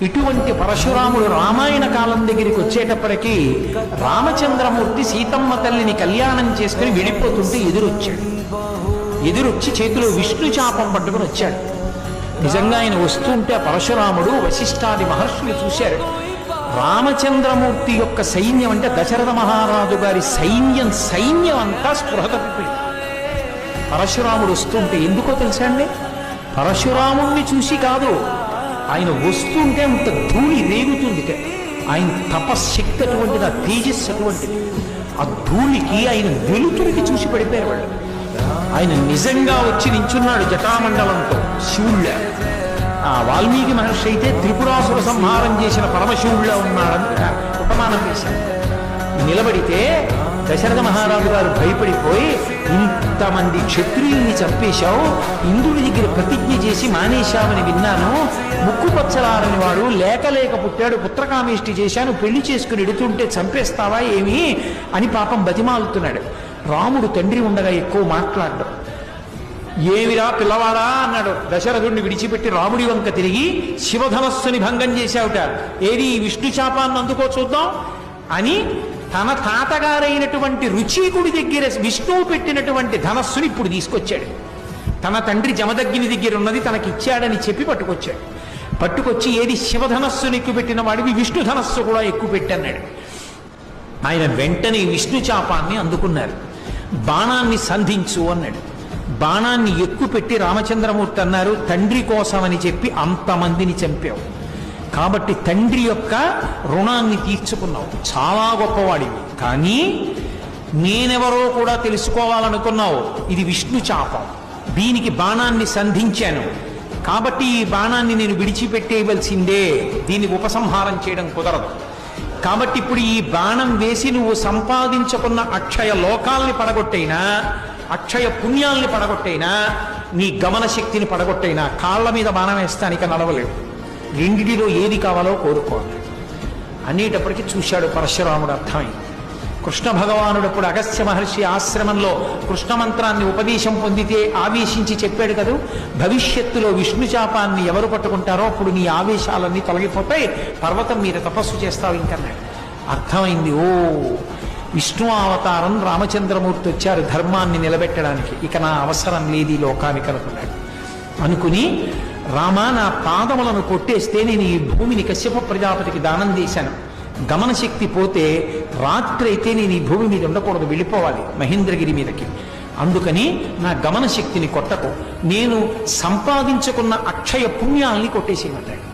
ఇటువంటి పరశురాముడు రామాయణ కాలం దగ్గరికి వచ్చేటప్పటికీ రామచంద్రమూర్తి సీతమ్మ తల్లిని కళ్యాణం చేసుకుని వెళ్ళిపోతుంటే ఎదురొచ్చి చేతిలో విష్ణు చాపం పట్టుకుని వచ్చాడు. నిజంగా ఆయన వస్తుంటే పరశురాముడు వశిష్ఠాది మహర్షులు చూశారు. రామచంద్రమూర్తి యొక్క సైన్యం అంటే దశరథ మహారాజు గారి సైన్యం అంతా స్పృహ తప్పిపోయింది. పరశురాముడు వస్తుంటే ఎందుకో తెలుసా అండి, పరశురాముణ్ణి చూసి కాదు, ఆయన వస్తుంటే అంత ధూళి రేగుతుంది. ఆయన తపశక్తి అటువంటిది, ఆ తేజస్సు అటువంటిది. ఆ ధూళికి ఆయన వెలుతురికి చూసి పడిపోయారు వాళ్ళు. ఆయన నిజంగా వచ్చి నించున్నాడు జటామండలంతో శివుళ్ళ. ఆ వాల్మీకి మహర్షి అయితే త్రిపురాసుర సంహారం చేసిన పరమశివుళ్ళ ఉన్నాడని ఉపమానం చేశాడు. నిలబడితే దశరథ మహారాజు గారు భయపడిపోయి, ఇంతమంది క్షత్రియుల్ని చంపేశావు, ఇంద్రుడి దగ్గర ప్రతిజ్ఞ చేసి మానేశామని విన్నాను, ముక్కు పచ్చలారని వాడు లేక పుట్టాడు, పుత్రకామేష్టి చేశాను, పెళ్లి చేసుకుని ఎడుతుంటే చంపేస్తావా ఏమి అని పాపం బతిమాలుతున్నాడు. రాముడు తండ్రి ఉండగా ఎక్కువ మాట్లాడ్డాడు. ఏమిరా పిల్లవాడా అన్నాడు. దశరథుడిని విడిచిపెట్టి రాముడి వంక తిరిగి, శివధనస్సుని భంగం చేశావుట, ఏది విష్ణు శాపాన్ని అందుకో చూద్దాం అని తన తాతగారైనటువంటి రుచీకుడి దగ్గర విష్ణువు పెట్టినటువంటి ధనస్సుని ఇప్పుడు తీసుకొచ్చాడు. తన తండ్రి జమదగ్ని దగ్గర ఉన్నది తనకిచ్చాడని చెప్పి పట్టుకొచ్చి ఏది శివధనస్సుని ఎక్కువ పెట్టిన వాడివి విష్ణు ధనస్సు కూడా ఎక్కువ పెట్టన్నాడు. ఆయన వెంటనే విష్ణు చాపాన్ని అందుకున్నారు. బాణాన్ని సంధించు అన్నాడు. బాణాన్ని ఎక్కువ పెట్టి రామచంద్రమూర్తి అన్నారు, తండ్రి కోసమని చెప్పి అంతమందిని చంపావు కాబట్టి తండ్రి యొక్క రుణాన్ని తీర్చుకున్నావు, చాలా గొప్పవాడివి. కానీ నేనెవరో కూడా తెలుసుకోవాలనుకున్నావు, ఇది విష్ణు చాపం, దీనికి బాణాన్ని సంధించాను కాబట్టి ఈ బాణాన్ని నేను విడిచిపెట్టేయవలసిందే, దీన్ని ఉపసంహారం చేయడం కుదరదు. కాబట్టి ఇప్పుడు ఈ బాణం వేసి నువ్వు సంపాదించుకున్న అక్షయ లోకాల్ని పడగొట్టైనా, అక్షయ పుణ్యాల్ని పడగొట్టైనా, నీ గమన శక్తిని పడగొట్టైనా కాళ్ళ మీద బాణం వేస్తానిక నడవలేవు, రెండిటిలో ఏది కావాలో కోరుకోవాలి అనేటప్పటికీ చూశాడు పరశురాముడు. అర్థమైంది. కృష్ణ భగవానుడు అప్పుడు అగస్త్య మహర్షి ఆశ్రమంలో కృష్ణ మంత్రాన్ని ఉపదేశం పొందితే ఆవేశించి చెప్పాడు కదా, భవిష్యత్తులో విష్ణు శాపాన్ని ఎవరు పట్టుకుంటారో అప్పుడు నీ ఆవేశాలన్నీ తొలగిపోతాయి, పర్వతం మీద తపస్సు చేస్తావు ఇంకన్నాడు. అర్థమైంది. ఓ విష్ణు అవతారం రామచంద్రమూర్తి వచ్చారు ధర్మాన్ని నిలబెట్టడానికి, ఇక నా అవసరం లేదు ఈ లోకానికి అనుకున్నాడు. అనుకుని, రామా నా పాదములను కొట్టేస్తే నేను ఈ భూమిని కశ్యప ప్రజాపతికి దానం చేశాను, గమన శక్తి పోతే రాత్రి అయితే నేను ఈ భూమి మీద ఉండకూడదు, వెళ్ళిపోవాలి మహేంద్రగిరి మీదకి, అందుకని నా గమన శక్తిని కొట్టకు, నేను సంపాదించుకున్న అక్షయ పుణ్యాల్ని కొట్టేసేయమంటాడు.